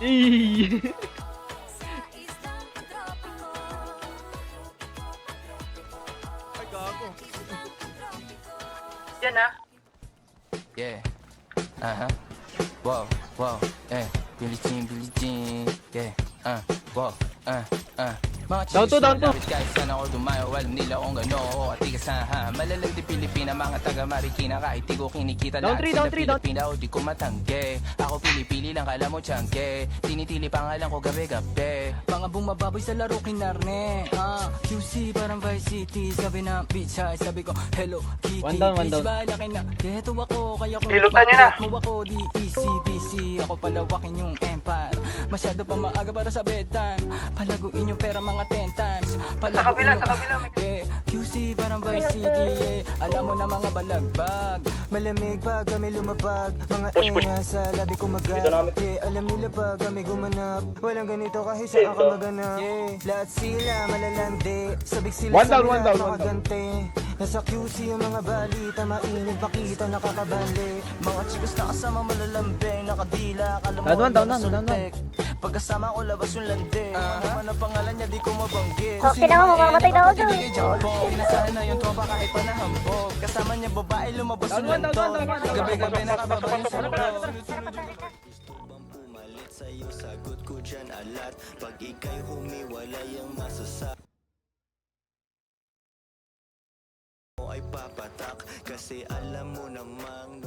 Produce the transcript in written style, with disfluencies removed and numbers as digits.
Ih. Ay, gago. Yan ah. Yeah. Uh-huh. Wow, wow, eh. Billie Jean, yeah. Wow, Mga Down to, down to. malapit kahit saan ako dumayo. Alam nila kung gano ako katigasahan. Malalag di Pilipina, mga taga Marikina. Kahit di ko kinikita Down lahat three, sila down three, down. Pilipina o di ko matangge. Ako pili-pili lang, kala mo tiyangge. Tinitili pangalan ko gabi-gabi. Mga bumababoy sa laro kinarne. QC parang Vice City. Sabi na bitch high, sabi ko hello Kitty. One down, one down. Bitch balaki na, geto ako. Kaya kung Ilutan niyo na. mo ako di easy. Ako palawakin yung empire. Masyado pa maaga para sa bedtime. Palaguin yung pera mga 10 times. Sa kabila, sa kabila. QC parang Vice City, alam mo na mga balagbag. Malamig pag kami lumabag. Mga Push, push. enga sa labi kumagat. Dito namin. Alam nila pag kami gumanap. Walang ganito kahit saan ka maganap. Lahat sila malalandi. Sabik sila One sa down, mila one down, one down. makagante. Nasa QC ang mga balita. Mainit pakita nakakabali. Mga chicos na kasama malalambing. Nakadila, alam mo Down one, down na one, down one. suntek. Pagkasama ko labas yung lande. Ano man ang pangalan niya di ko mabanggit. Okay na ako, mamamatay na ako dun. Pinasahan na yung tropa kahit pa nahambog. Kasama niya babae lumabas yung Down one, down one, lantog. down one. Gabi-gabi nakababa yung sarap. Pumalit sa'yo, sagot ko dyan alat. Pag ika'y humiwalay ang masasabi mo ay papatak. Kasi alam mo namang